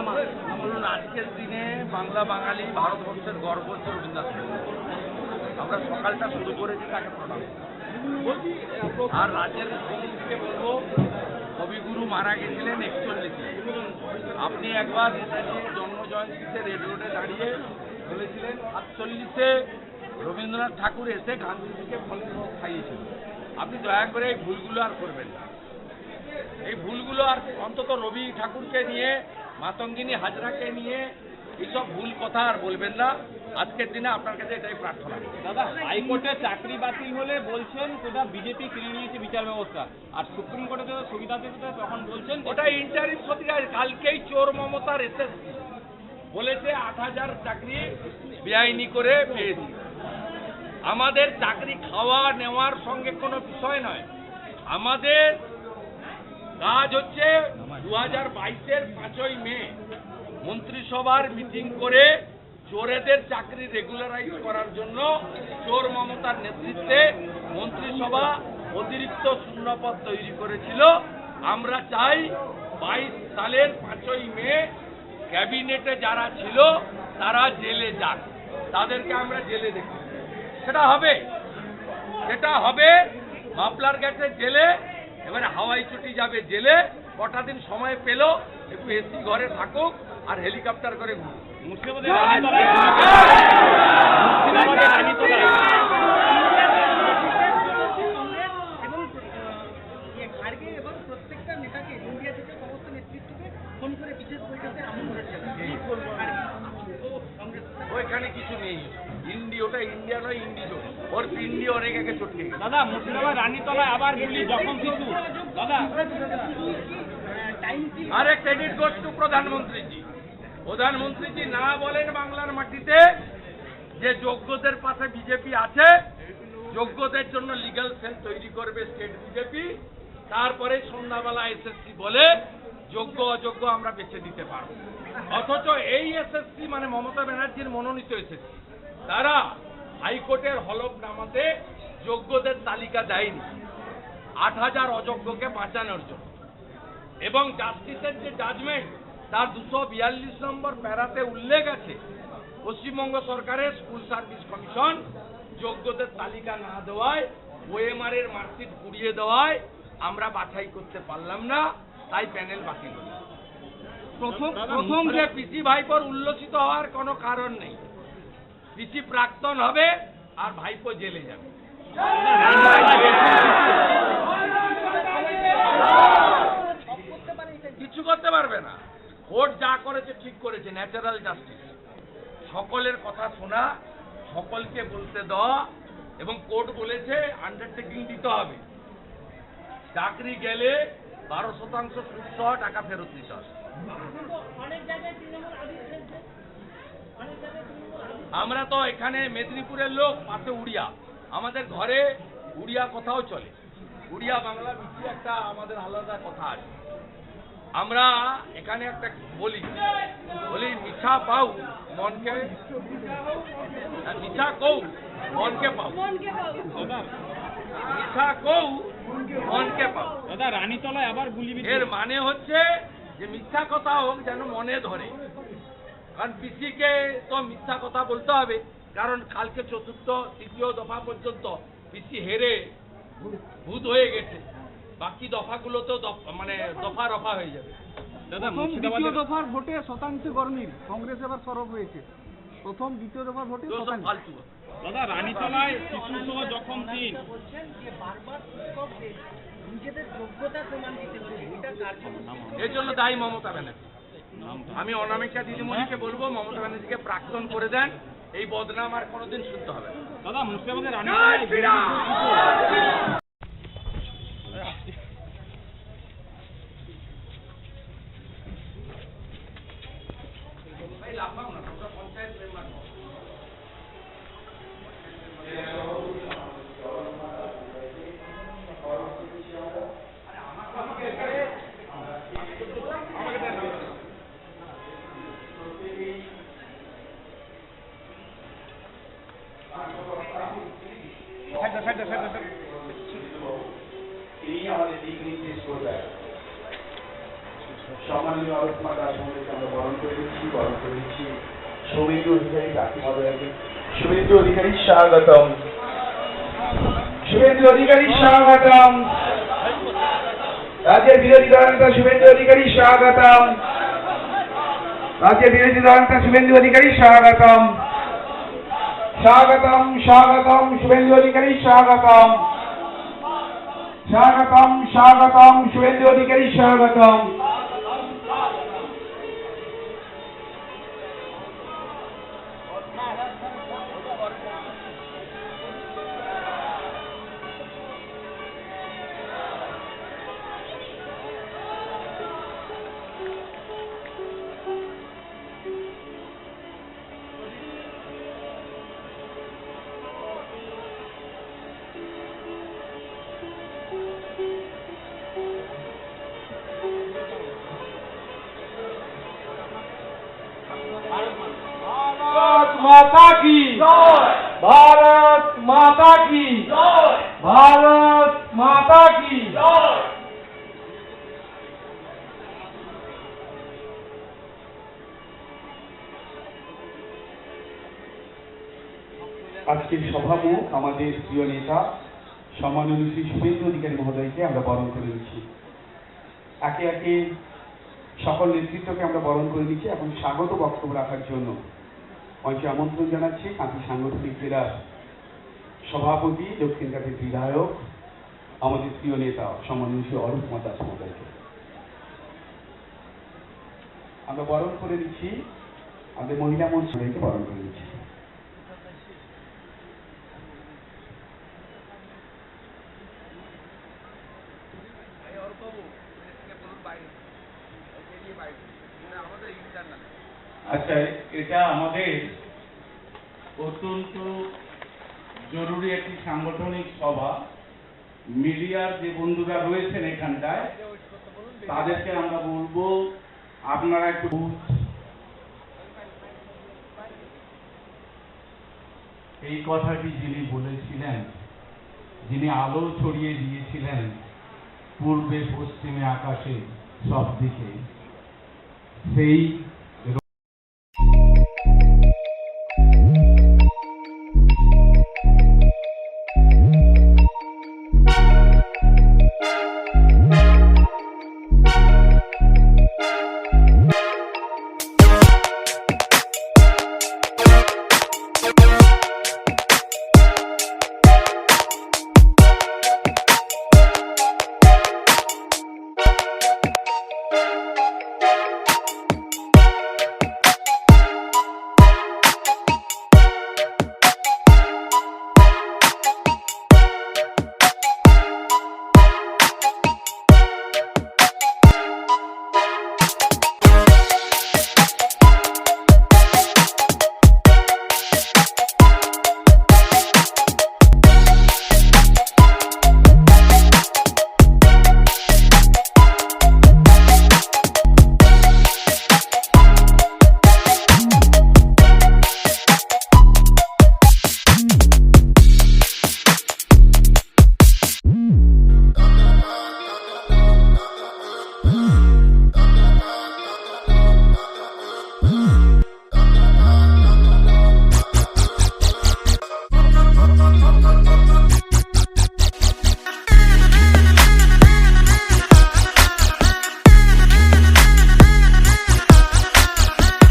বলুন, আজকের দিনে বাংলা বাঙালি ভারতবর্ষের গর্ব হচ্ছে রবীন্দ্রনাথ ঠাকুর। আমরা সকালটা শুরু করেছি তাকে প্রণাম, আর রাজ্যের মুখ্যমন্ত্রীকে বলবো কবিগুরু মারা গেছিলেন 41-এ। আপনি একবার নেতাজির জন্মজয়ন্তীতে রেড রোডে দাঁড়িয়ে বলেছিলেন 48-এ রবীন্দ্রনাথ ঠাকুর এসে গান্ধীজিকে ফলের রস খাইয়েছিল। আপনি দয়া করে এই ভুলগুলো আর করবেন না। এই ভুলগুলো আর অন্তত রবি ঠাকুরকে নিয়ে, মাতঙ্গিনী হাজরাকে নিয়ে এইসব ভুল কথা আর বলবেন না। আজকের দিনে আপনার কাছে এটাই প্রার্থনা। দাদা, হাইকোর্টে চাকরি বাতিল হলে বলছেন সেটা বিজেপি কিনে নিয়েছে বিচার ব্যবস্থা, আর সুপ্রিম কোর্টে তো সুবিধা দিতে তখন বলছেন ওটা ইন্টারিম সরকার। কালকেই চোর মমতার এসএসসি বলেছে 8,000 চাকরি বেআইনি করে পেয়েছি। আমাদের চাকরি খাওয়া নেওয়ার সঙ্গে কোনো বিষয় নয়। আমাদের কাজ হচ্ছে 2022-এর 5ই মে মন্ত্রিসভার মিটিং করে চোরেদের চাকরি রেগুলারাইজ করার জন্য চোর মমতার নেতৃত্বে মন্ত্রিসভা অতিরিক্ত শূন্যপদ তৈরি করেছিল। আমরা চাই 22 সালের 5ই মে ক্যাবিনেটে যারা ছিল তারা জেলে যাক, তাদেরকে আমরা জেলে দেখি। সেটা হবে মাফলার গেছে জেলে, এবারে হাওয়াই ছুটি যাবে জেলে। কটা দিন সময় পেল, একটু এসি ঘরে থাকুক আর হেলিকপ্টার করে ঘুরুক। মুর্শিদাবাদের প্রত্যেকটা নেতাকে ইন্ডিয়া থেকে সমস্ত নেতৃত্বকে ফোন করে বিশেষ বৈঠকে আমন্ত্রণ করেছেন। ওইখানে কিছু নেই। ওটা ইন্ডিয়া নয়, ইন্ডিজো। ওর পিন্ডি অনেক আগে চটকে গেছে। দাদা, মুর্শিদাবাদ রানীতলায় আবার গুলি, জখম শিশু। দাদা, আরে ক্রেডিট গোস টু প্রধানমন্ত্রীজি। প্রধানমন্ত্রীজি না বলেন বাংলার মাটিতে যে যোগ্যদের পাশে বিজেপি আছে, যোগ্যদের জন্য লিগ্যাল সেল তৈরি করবে স্টেট বিজেপি। তারপরে সন্ধ্যাবেলা এসএসসি বলে যোগ্য অযোগ্য আমরা বেছে দিতে পারবো। অথচ এই এসএসসি মানে মমতা ব্যানার্জির মনোনীত এসএসসি, তারা হাইকোর্টের হলফনামাতে যোগ্যদের তালিকা দেয়নি 8,000 অযোগ্যকে বাঁচানোর জন্য। এবং জাস্টিসের যে জাজমেন্ট তার 242 নম্বর প্যারাতে উল্লেখ আছে পশ্চিমবঙ্গ সরকারের স্কুল সার্ভিস কমিশন যোগ্যদের তালিকা না দেওয়ায়, ওএমআর এর মার্কশিট পুড়িয়ে দেওয়ায় আমরা বাছাই করতে পারলাম না, তাই প্যানেল বাতিল হল। প্রথম যে পিসি ভাইপোর উল্লসিত হওয়ার কোনো কারণ নেই। পিসি প্রাক্তন হবে আর ভাইপো জেলে যাবে। কিছু করতে পারবে না। কোর্ট যা করেছে ঠিক করেছে, ন্যাচারাল জাস্টিস। সকলের কথা শোনা, সকলকে বলতে দেওয়া, এবং কোর্ট বলেছে আন্ডারটেকিং দিতে হবে। চাকরি গেলে 12% সুদ সহ টাকা ফেরত দিতে হবে। আমরা তো এখানে মেদিনীপুরের লোক, পাশে উড়িয়া, আমাদের ঘরে উড়িয়া কথাও চলে। উড়িয়া বাংলা মিশিয়ে একটা আমাদের আলাদা কথা আছে। আমরা এখানে একটা বলি মিঠা পাও মনকে, মিঠা কৌ মনকে পাও, মিঠা কৌ মনকে পাও। দাদা, রানীতলায় আবার গুলি। এর মানে হচ্ছে যে মিথ্যা কথা হোক যেন মনে ধরে। কারণ পিসিকে তো মিথ্যা কথা বলতে হবে, কারণ কালকে তৃতীয় দফা পর্যন্ত পিসি হেরে ভূত হয়ে গেছে। বাকি দফাগুলো তো মানে দফা রফা হয়ে যাবে। দাদা, দ্বিতীয় দফার ভোটে শতাংশে গরমিল, কংগ্রেস এবার সরব হয়েছে। প্রথম দ্বিতীয় দফার ভোটে ফালতু। দাদা, রানীতলায় শিশু সহ জখম 3। বলছেন যে বারবার শিক্ষকদের নিজেদের যোগ্যতা প্রমাণ দিতে হচ্ছে, এটা কার্যকর। এর জন্য দায়ী মমতা ব্যানার্জি। আমি অনামিকা দিদিমণিকে বলবো মমতা ব্যানার্জিকে প্রাক্তন করে দেন, এই বদনাম আর কোনোদিন শুনতে হবে না। দাদা, মুর্শিদাবাদের রানীতলায় এই আমাদের দিক নির্দেশ করবে। সম্মানীয় আলোচনা দাস মহোদয়কে আমরা বরণ করে দিচ্ছি শুভেন্দু অধিকারী কাকি মহোদয়কে। শুভেন্দু অধিকারী স্বাগতম। শুভেন্দু অধিকারী স্বাগতম। রাজ্যের বিরোধী দলনেতা শুভেন্দু অধিকারী স্বাগতম। রাজ্যের বিরোধী দলনেতা শুভেন্দু অধিকারী স্বাগতম। স্বাগতম স্বাগতম শুভেন্দু অধিকারী স্বাগতম। স্বাগতম স্বাগতম শুভেন্দু অধিকারী স্বাগতম। भारत माता की भारत माता की भारत माता की। আজকের সভামুখ আমাদের প্রিয় নেতা সম্মাননীয় শ্রী শুভেন্দু অধিকারী মহোদয়কে আমরা বরণ করে নিচ্ছি। একে একে সকল নেতৃত্বকে আমরা বরণ করে নিচ্ছি। এখন স্বাগত বক্তব্য রাখার জন্য মঞ্চে আমন্ত্রণ জানাচ্ছি কাঁথি সাংগঠনিক জেলার সভাপতি, দক্ষিণ কাঁথির বিধায়ক, আমাদের প্রিয় নেতা সম্মানীয় শ্রী অরূপ কুমার দাস মহোদয়কে আমরা বরণ করে নিচ্ছি। আমাদের মহিলা মন্ত্রীকে বরণ করে নিচ্ছি। আচ্ছা, এটা আমাদের অত্যন্ত জরুরি একটি সাংগঠনিক সভা। মিডিয়ার যে বন্ধুরা রয়েছেন এখানটায় তাদেরকে আমরা বলবো আপনারা একটু এই কথাটি যিনি বলেছিলেন, যিনি আলো ছড়িয়ে দিয়েছিলেন পূর্বে পশ্চিমে আকাশে সব দিকে, সেই